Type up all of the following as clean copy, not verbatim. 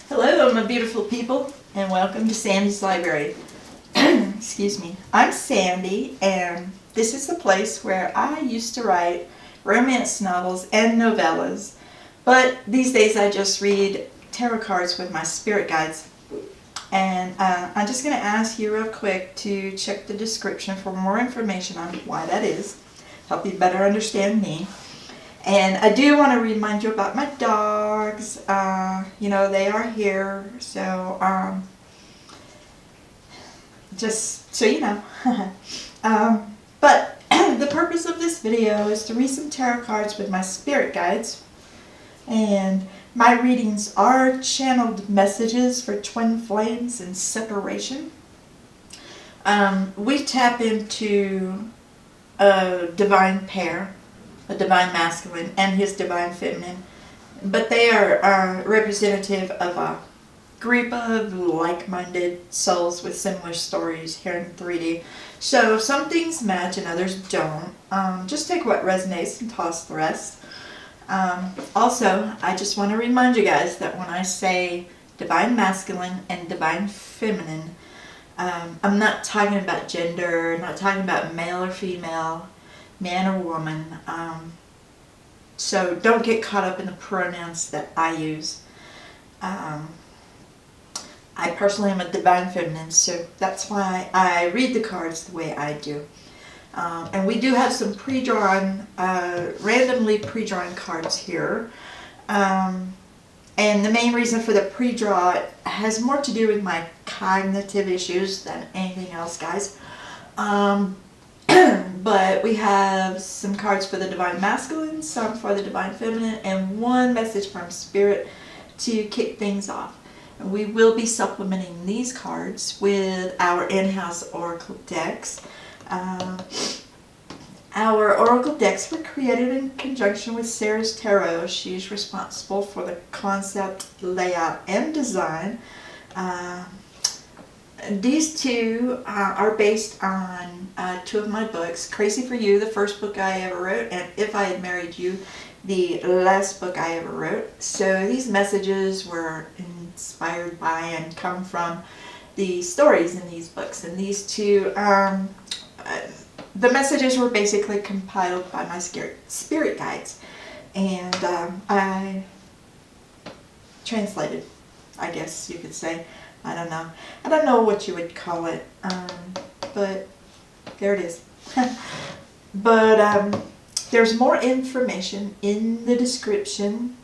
Hello, my beautiful people, and welcome to Sandy's Library. Excuse me. I'm Sandy, and this is the place where I used to write romance novels and novellas, but these days I just read tarot cards with my spirit guides. And I'm just going to ask you real quick to check the description for more information on why that is, help you better understand me. And I do want to remind you about my dogs. They are here, so just so you know. But the purpose of this video is to read some tarot cards with my spirit guides. And my readings are channeled messages for twin flames and separation. We tap into a divine pair, a divine masculine and his divine feminine, but they are representative of a group of like-minded souls with similar stories here in 3D. So some things match and others don't. Just take what resonates and toss the rest. Also, I just want to remind you guys that when I say divine masculine and divine feminine, I'm not talking about gender, not talking about male or female, man or woman. So don't get caught up in the pronouns that I use. I personally am a divine feminine, so that's why I read the cards the way I do. And we do have some pre-drawn, randomly pre-drawn cards here. And the main reason for the pre-draw has more to do with my cognitive issues than anything else, guys. But we have some cards for the divine masculine, some for the divine feminine, and one message from spirit to kick things off. And we will be supplementing these cards with our in-house oracle decks. Our oracle decks were created in conjunction with Sarah's tarot. She's responsible for the concept, layout, and design. These two are based on two of my books, Crazy for You, the first book I ever wrote, and If I Had Married You, the last book I ever wrote. So these messages were inspired by and come from the stories in these books. And these two, the messages were basically compiled by my spirit guides. And I translated, I guess you could say. I don't know. I don't know what you would call it, but there it is. But there's more information in the description,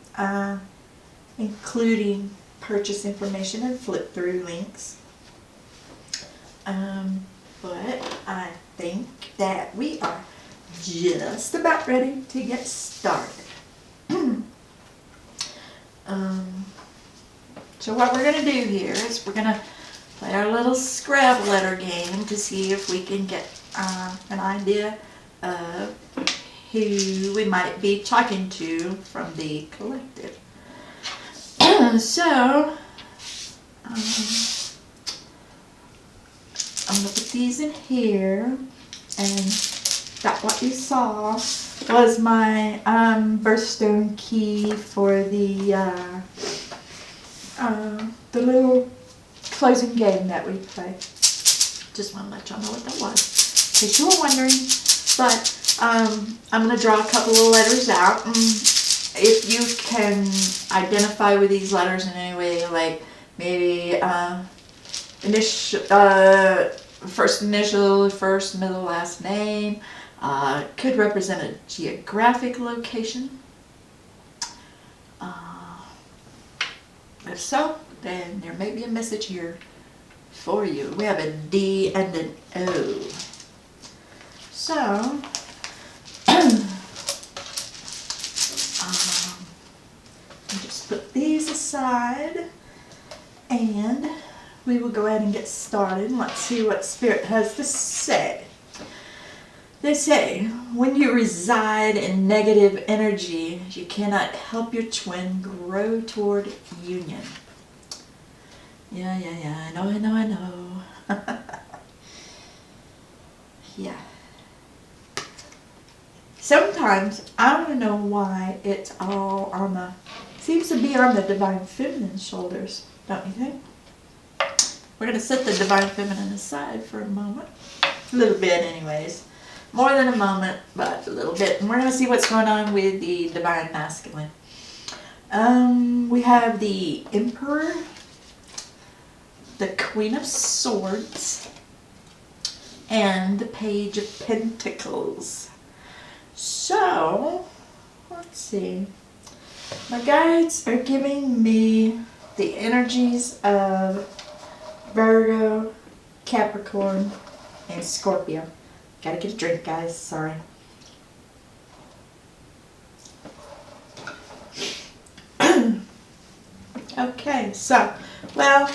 including purchase information and flip-through links. But I think that we are just about ready to get started. So what we're going to do here is we're going to play our little Scrabble letter game to see if we can get an idea of who we might be talking to from the collective. So, I'm going to put these in here, and that what you saw was my birthstone key for the little closing game that we play. Just want to let y'all know what that was, in case you were wondering. But I'm going to draw a couple of letters out. If you can identify with these letters in any way, like maybe first initial, first, middle, last name, could represent a geographic location. If so, then there may be a message here for you. We have a D and an O. So, just put these aside, and we will go ahead and get started. Let's see what Spirit has to say. They say, when you reside in negative energy, you cannot help your twin grow toward union. Yeah, I know. Yeah. Sometimes, I don't know why it's all on the seems to be on the divine feminine's shoulders, don't you think? We're going to set the divine feminine aside for a moment. A little bit anyways. More than a moment, but a little bit. And we're going to see what's going on with the divine masculine. We have the Emperor, the Queen of Swords, and the Page of Pentacles. So, let's see. My guides are giving me the energies of Virgo, Capricorn, and Scorpio. Gotta get a drink, guys. Sorry. Okay, so, well,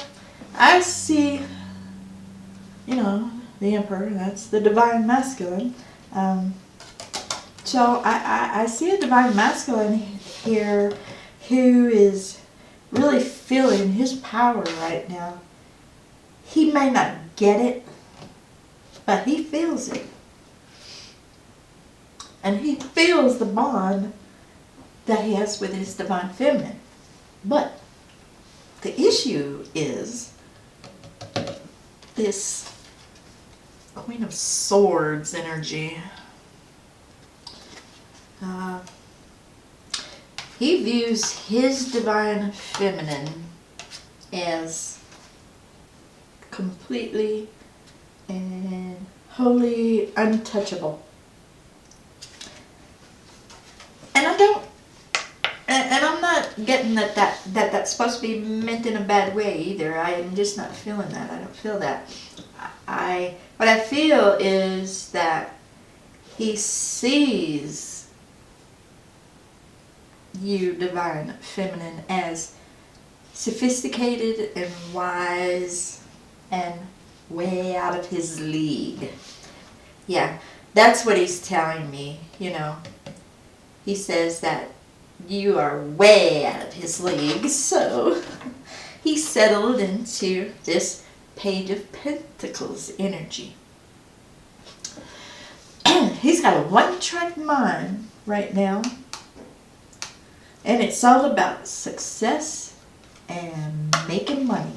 I see, the Emperor. That's the divine masculine. So I see a divine masculine here who is really feeling his power right now. He may not get it, but he feels it. And he feels the bond that he has with his divine feminine. But the issue is this Queen of Swords energy. He views his divine feminine as completely and wholly untouchable. And I'm not getting that's supposed to be meant in a bad way either. I am just not feeling that. I don't feel that. What I feel is that he sees you, divine feminine, as sophisticated and wise and way out of his league. Yeah, that's what he's telling me, He says that you are way out of his league, so he settled into this Page of Pentacles energy. He's got a one-track mind right now, and it's all about success and making money.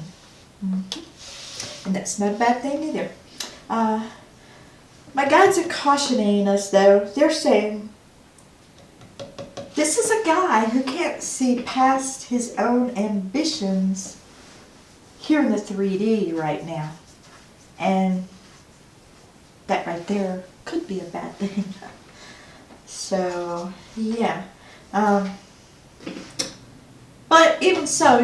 And that's not a bad thing either. My guides are cautioning us, though. They're saying, this is a guy who can't see past his own ambitions here in the 3D right now. And that right there could be a bad thing. So, yeah. But even so,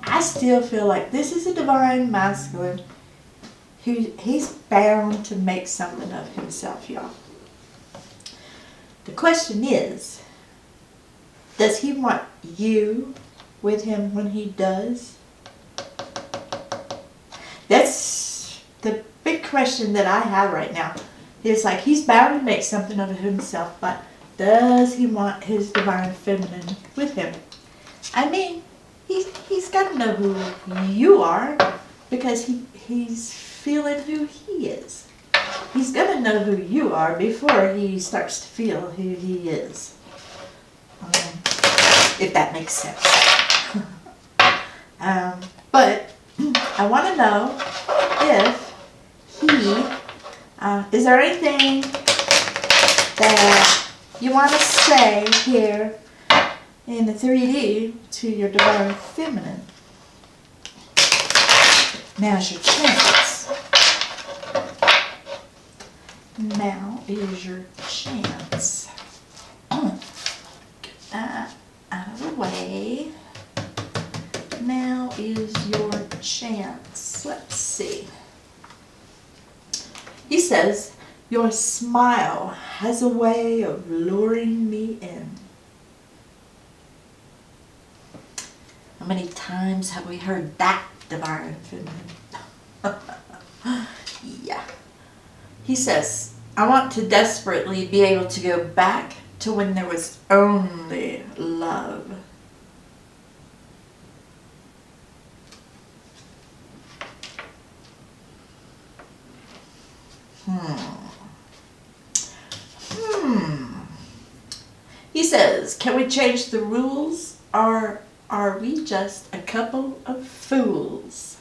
I still feel like this is a divine masculine he's bound to make something of himself, y'all. The question is, does he want you with him when he does? That's the big question that I have right now. It's like he's bound to make something of himself, but does he want his divine feminine with him? I mean, he's got to know who you are, because he's feeling who he is. He's going to know who you are before he starts to feel who he is. If that makes sense. But I want to know if is there anything that you want to say here in the 3D to your divine feminine? Now's your chance. Now is your chance. Get that out of the way. Now is your chance. Let's see. He says, your smile has a way of luring me in. How many times have we heard that, divine feminine? Yeah. He says, I want to desperately be able to go back to when there was only love. He says, can we change the rules, or are we just a couple of fools?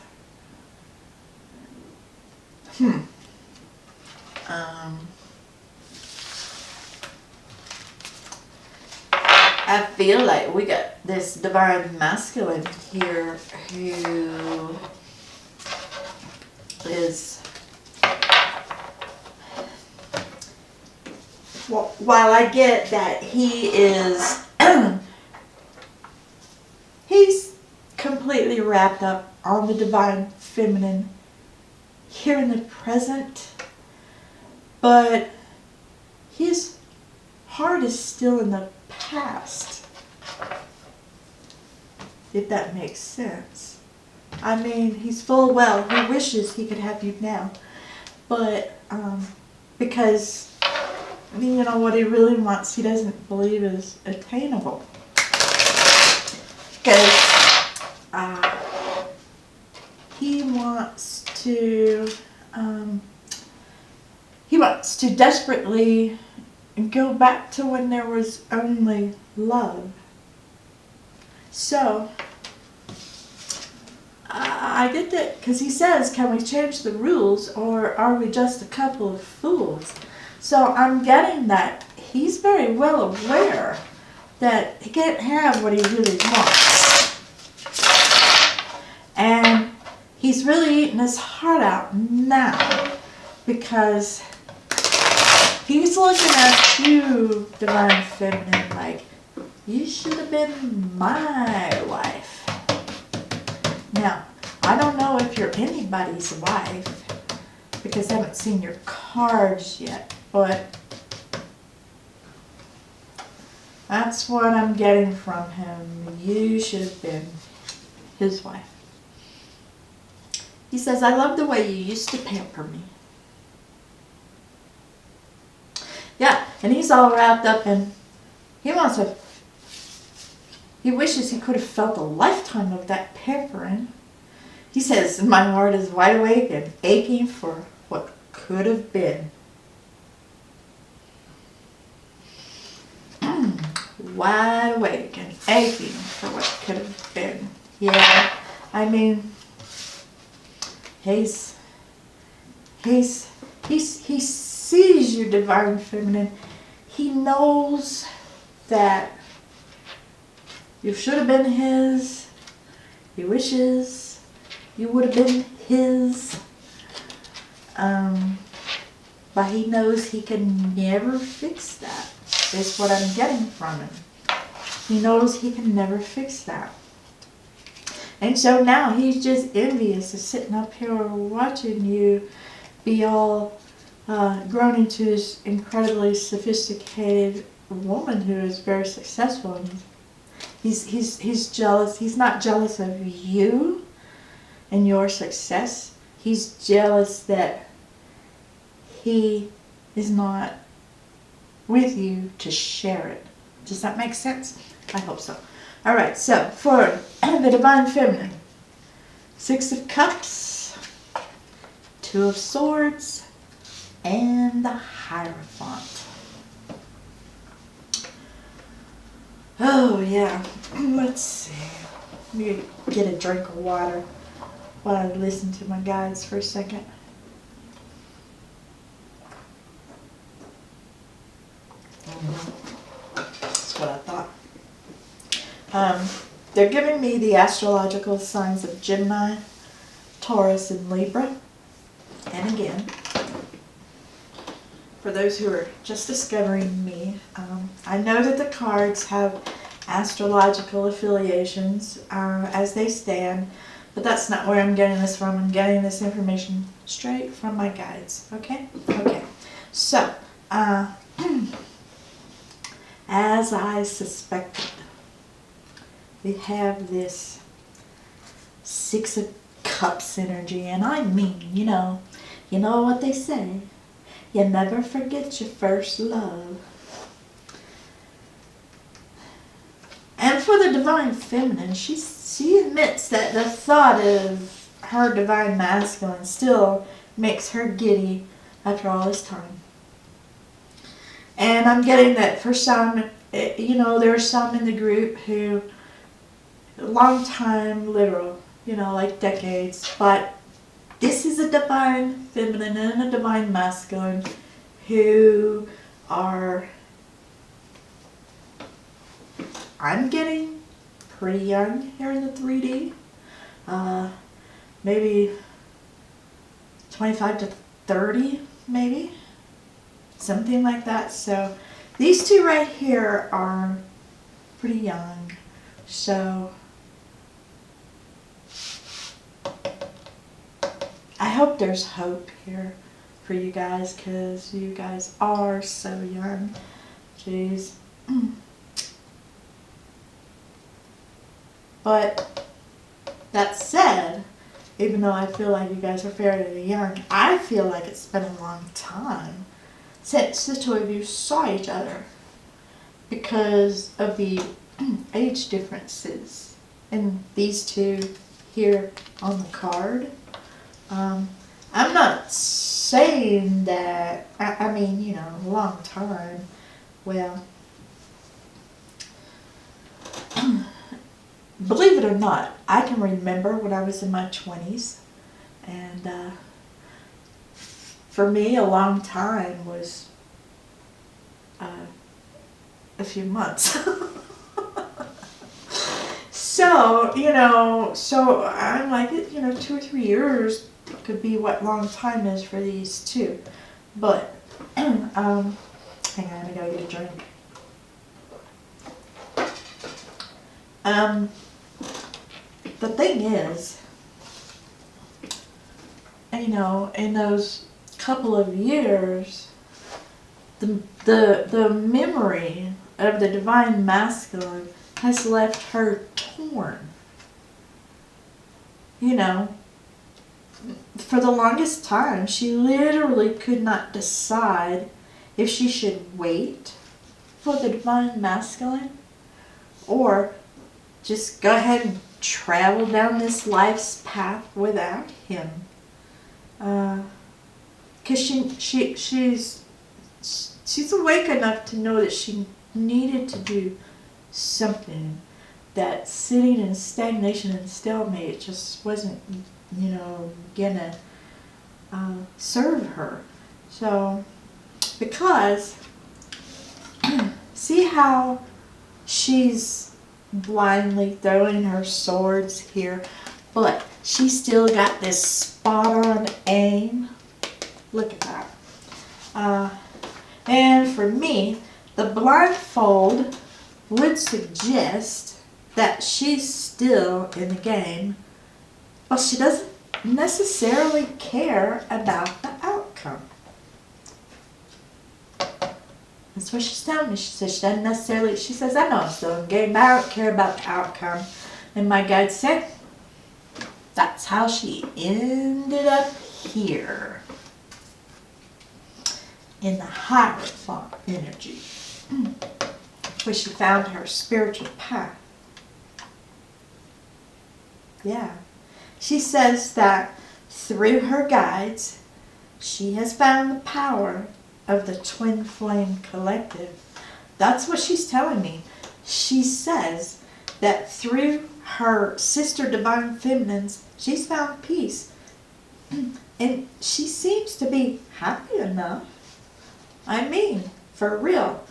I feel like we got this divine masculine here who is, while I get that he is, he's completely wrapped up on the divine feminine here in the present, but his heart is still in the past, if that makes sense. I mean, he's full well, he wishes he could have you now, but because, you know, what he really wants, he doesn't believe is attainable. Because he wants to desperately go back to when there was only love. So I get that, because he says, can we change the rules, or are we just a couple of fools? So I'm getting that he's very well aware that he can't have what he really wants. And he's really eating his heart out now, because he's looking at you, divine feminine, like, you should have been my wife. Now, I don't know if you're anybody's wife, because I haven't seen your cards yet, but that's what I'm getting from him. You should have been his wife. He says, I love the way you used to pamper me. Yeah, and he's all wrapped up in, he wishes he could have felt a lifetime of that pampering. He says, my heart is wide awake and aching for what could have been. Wide awake and aching for what could have been. Yeah, I mean, he sees your divine feminine. He knows that you should have been his. He wishes you would have been his. But he knows he can never fix that, is what I'm getting from him. He knows he can never fix that. And so now he's just envious of sitting up here watching you be all grown into this incredibly sophisticated woman who is very successful. And he's jealous. He's not jealous of you and your success. He's jealous that he is not with you to share it. Does that make sense? I hope so. All right, so for the divine feminine, 6 of Cups, 2 of Swords, and the Hierophant. Oh, yeah. Let's see. Let me get a drink of water while I listen to my guides for a second. That's what I thought. They're giving me the astrological signs of Gemini, Taurus, and Libra. And again, for those who are just discovering me, I know that the cards have astrological affiliations as they stand, but that's not where I'm getting this from. I'm getting this information straight from my guides. Okay? Okay. So, as I suspected, we have this 6 of Cups energy, and I mean, you know what they say, you never forget your first love. And for the divine feminine, she admits that the thought of her divine masculine still makes her giddy after all this time. And I'm getting that for some, there are some in the group who long time, literal, like decades. But this is a divine feminine and a divine masculine who are, I'm getting pretty young here in the 3D. Maybe 25 to 30, maybe. Something like that. So these two right here are pretty young. So I hope there's hope here for you guys, because you guys are so young. Jeez. But that said, even though I feel like you guys are fairly young, I feel like it's been a long time since the two of you saw each other because of the age differences in these two here on the card. I'm not saying that, I mean, a long time. Well, believe it or not, I can remember when I was in my 20s, and for me, a long time was a few months. So, so I'm like, 2 or 3 years could be what long time is for these two. But, hang on, I gotta get a drink. The thing is, in those couple of years, the memory of the divine masculine has left her torn. For the longest time, she literally could not decide if she should wait for the divine masculine or just go ahead and travel down this life's path without him. Because she's awake enough to know that she needed to do something, that sitting in stagnation and stalemate just wasn't, gonna serve her. So, because, see how she's blindly throwing her swords here, but she still got this spot on aim. Look at that. And for me, the blindfold would suggest that she's still in the game, but she doesn't necessarily care about the outcome. That's what she's telling me. She says she doesn't necessarily, she says, I know I'm still in the game, but I don't care about the outcome. And my guide said, that's how she ended up here. In the Hierophant energy. Where she found her spiritual path. Yeah. She says that through her guides, she has found the power of the Twin Flame Collective. That's what she's telling me. She says that through her sister Divine Feminines, she's found peace. And she seems to be happy enough. I mean, for real.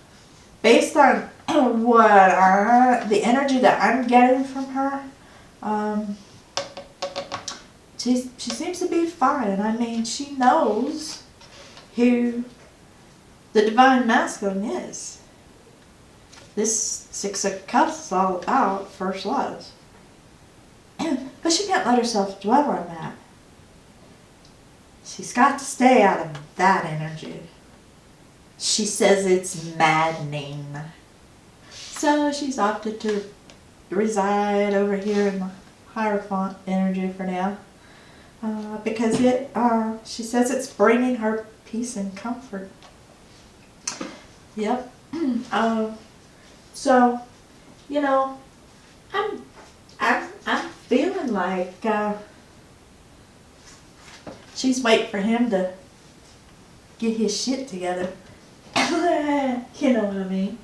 Based on the energy that I'm getting from her, she seems to be fine. I mean, she knows who the Divine Masculine is. This Six of Cups is all about first love. But she can't let herself dwell on that. She's got to stay out of that energy. She says it's maddening. So she's opted to reside over here in the Hierophant energy for now. Because she says it's bringing her peace and comfort. Yep. So, I'm feeling like she's waiting for him to get his shit together. You know what I mean?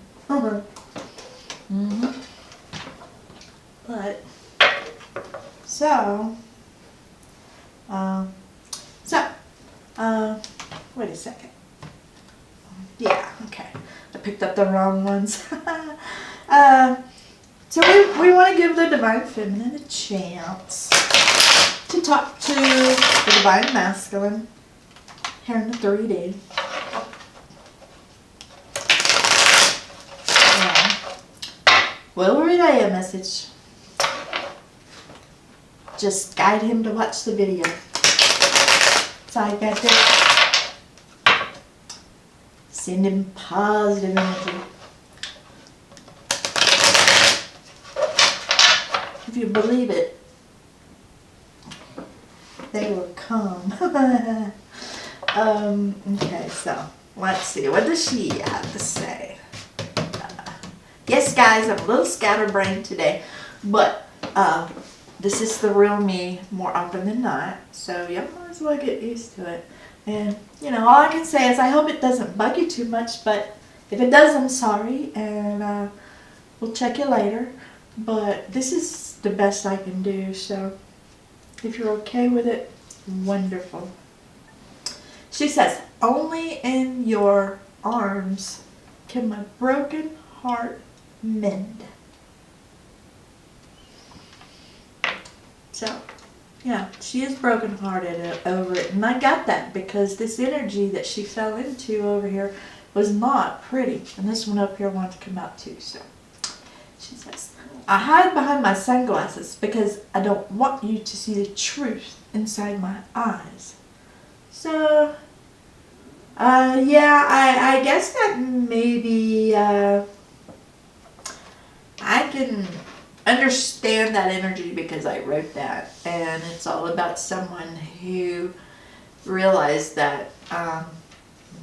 Mm-hmm. But So, so, wait a second. Yeah, okay. I picked up the wrong ones. So we want to give the Divine Feminine a chance to talk to the Divine Masculine here in the 3D. Yeah. We'll relay a message. Just guide him to watch the video. That's all you got to do. Send him positive energy. If you believe it, they will come. Okay, so let's see. What does she have to say? Yes, guys, I'm a little scatterbrained today, but this is the real me more often than not. So you might as well get used to it. And, you know, all I can say is I hope it doesn't bug you too much, but if it does, I'm sorry, and we'll check you later. But this is the best I can do, so if you're okay with it, wonderful. She says, only in your arms can my broken heart mend. So, yeah, she is brokenhearted over it. And I got that because this energy that she fell into over here was not pretty. And this one up here wanted to come out too. So, she says, I hide behind my sunglasses because I don't want you to see the truth inside my eyes. So, yeah, I guess that maybe I can understand that energy because I wrote that. And it's all about someone who realized that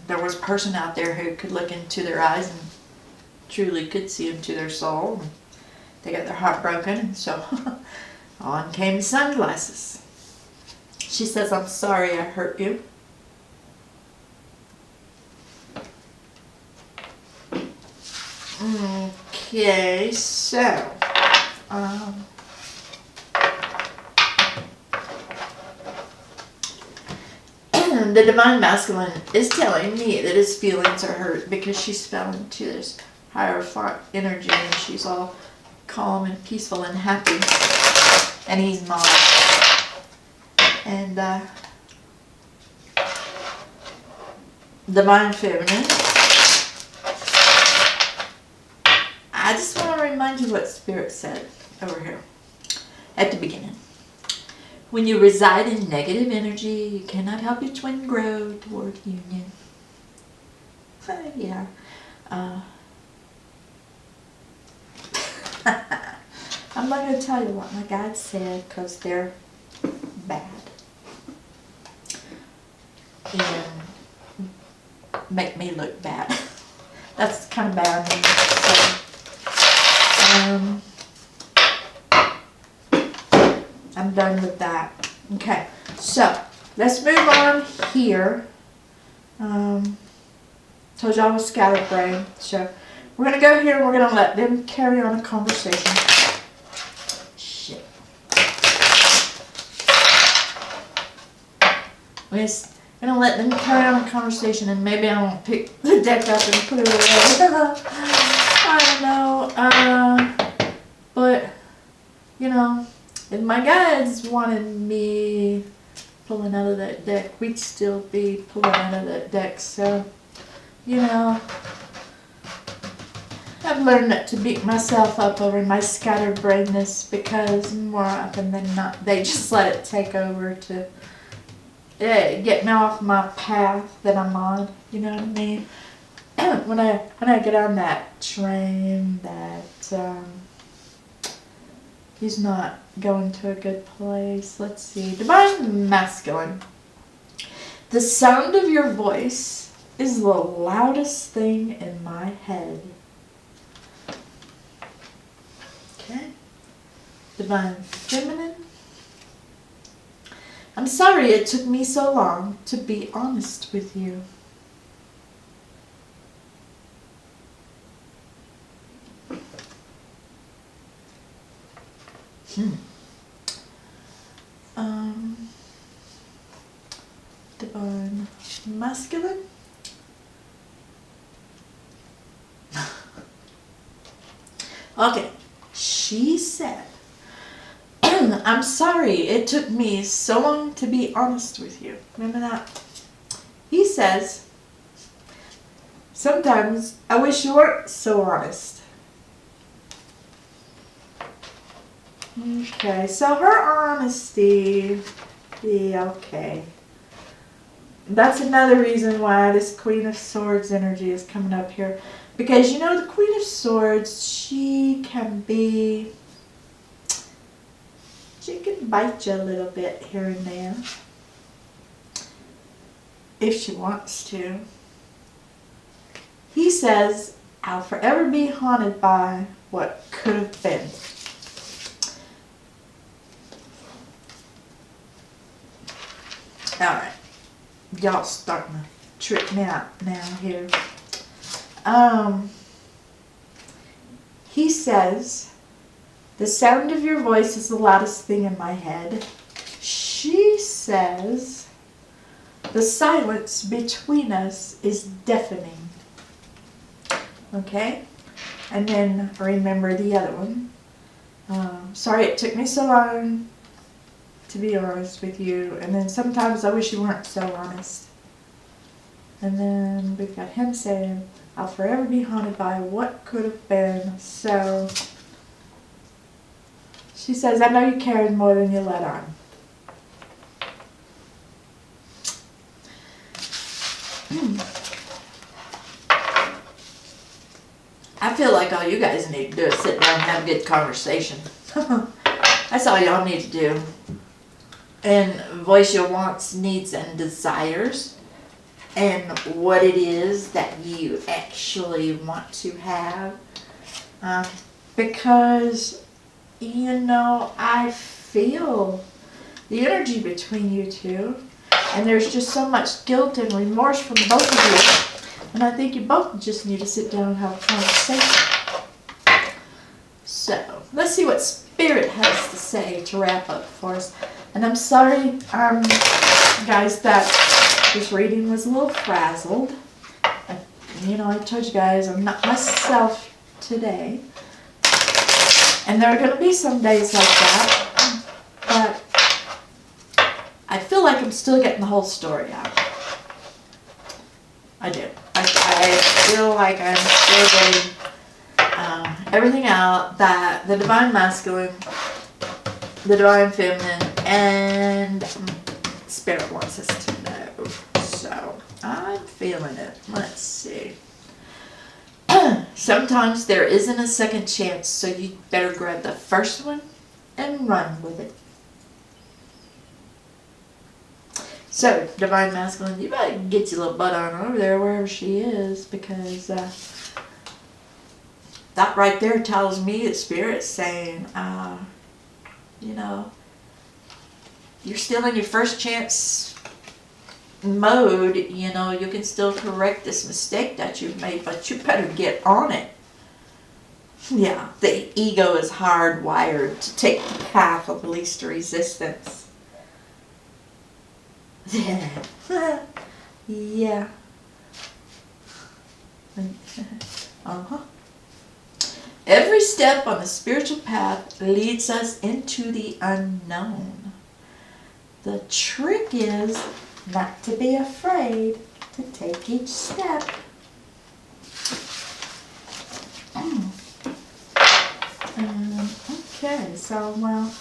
there was a person out there who could look into their eyes and truly could see into their soul. And they got their heart broken, and so on came sunglasses. She says, I'm sorry I hurt you. Okay, so the Divine Masculine is telling me that his feelings are hurt because she's fell into this Hierophant energy and she's all calm and peaceful and happy, and he's not. And Divine Feminine, I just want to remind you what Spirit said over here at the beginning. When you reside in negative energy, you cannot help your twin grow toward union. Yeah. I'm not going to tell you what my guides said because they're bad. And make me look bad. That's kind of bad. So, I'm done with that. Okay, so let's move on here. Told you I was scatterbrained. So we're going to go here and we're going to let them carry on a conversation. Shit. We're going to let them carry on a conversation, and maybe I won't pick the deck up and put it away. I don't know. But, you know, if my guides wanted me pulling out of that deck, we'd still be pulling out of that deck. So, you know, I've learned not to beat myself up over my scatterbrainness because more often than not, they just let it take over to get me off my path that I'm on. You know what I mean? When I get on that train that he's not going to a good place. Let's see. Divine Masculine. The sound of your voice is the loudest thing in my head. Okay. Divine Feminine. I'm sorry it took me so long to be honest with you. masculine? Okay, she said, I'm sorry it took me so long to be honest with you. Remember that? He says, sometimes I wish you weren't so honest. Okay, so her honesty, yeah, okay. That's another reason why this Queen of Swords energy is coming up here. Because, you know, the Queen of Swords, she can bite you a little bit here and there. If she wants to. He says, I'll forever be haunted by what could have been. Alright. Y'all starting to trip me out now here. He says, the sound of your voice is the loudest thing in my head. She says, the silence between us is deafening. Okay? And then remember the other one. Sorry it took me so long to be honest with you. And then sometimes I wish you weren't so honest. And then we've got him saying, I'll forever be haunted by what could have been. So she says, I know you cared more than you let on. I feel like all you guys need to do is sit down and have a good conversation. That's all y'all need to do. And voice your wants, needs, and desires. And what it is that you actually want to have. Because, you know, I feel the energy between you two. And there's just so much guilt and remorse from both of you. And I think you both just need to sit down and have a conversation. So, let's see what Spirit has to say to wrap up for us. And I'm sorry, guys, that this reading was a little frazzled. You know, I told you guys I'm not myself today. And there are going to be some days like that. But I feel like I'm still getting the whole story out. I do. I feel like I'm still getting everything out that the Divine Masculine, the Divine Feminine, and Spirit wants us to know. So, I'm feeling it. Let's see. Sometimes there isn't a second chance, so you better grab the first one and run with it. So, Divine Masculine, you better get your little butt on over there wherever she is, because that right there tells me that Spirit's saying, you know, you're still in your first chance mode. You know, you can still correct this mistake that you've made, but you better get on it. Yeah, the ego is hardwired to take the path of least resistance. Yeah. Every step on the spiritual path leads us into the unknown. The trick is not to be afraid to take each step. Okay, so, well,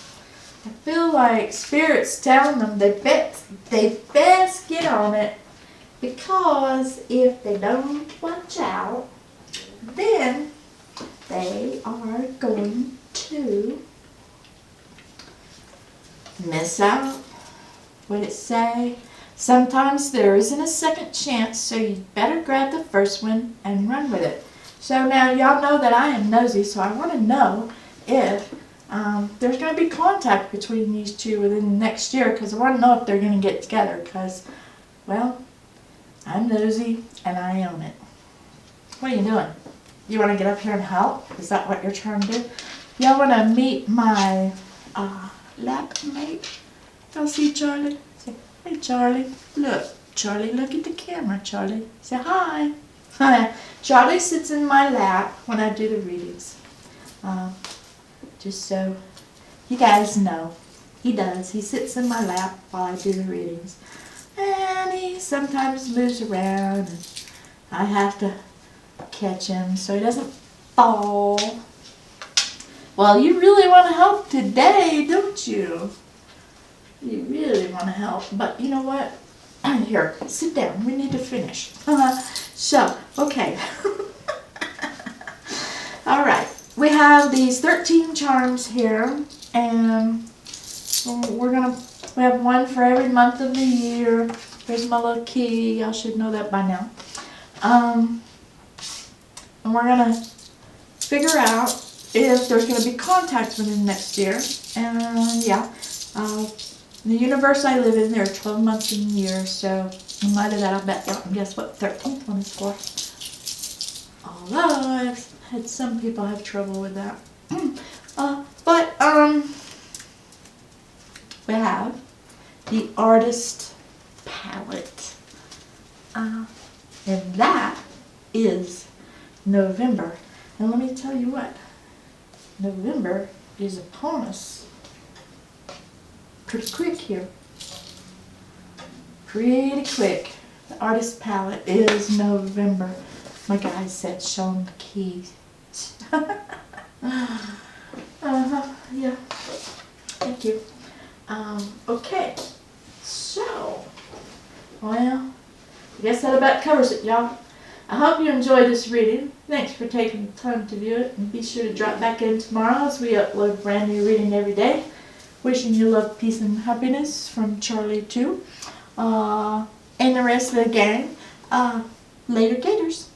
I feel like Spirit's telling them they best get on it, because if they don't watch out, then they are going to miss out. What it say? Sometimes there isn't a second chance, so you better grab the first one and run with it. So now y'all know that I am nosy, so I want to know if there's going to be contact between these two within the next year, because I want to know if they're going to get together, because, well, I'm nosy and I own it. What are you doing? You want to get up here and help? Is that what you're trying to do? Y'all want to meet my lap mate? Y'all see Charlie? Say, hey Charlie, look, Charlie, look at the camera, Charlie. Say hi. Hi. Charlie sits in my lap when I do the readings. Just so you guys know. He does. He sits in my lap while I do the readings. And he sometimes moves around and I have to catch him so he doesn't fall. Well, you really want to help today, don't you? You really want to help. But you know what? Here, sit down. We need to finish. So, okay. All right. We have these 13 charms here, and we have one for every month of the year. There's my little key. Y'all should know that by now. And we're gonna figure out if there's gonna be contact within next year. And yeah, in the universe I live in, there are 12 months in a year, so in light of that, I'll bet y'all can guess what the 13th one is for. Although I've had some people have trouble with that. But we have the artist palette. And that is November. And let me tell you what, November is upon us. Pretty quick here. Pretty quick. The artist palette is November. My guy said show him the keys. Yeah. Thank you. Okay. So, well, I guess that about covers it, y'all. I hope you enjoyed this reading. Thanks for taking the time to view it. And be sure to drop back in tomorrow as we upload a brand new reading every day. Wishing you love, peace, and happiness from Charlie too. And the rest of the gang. Later, gators.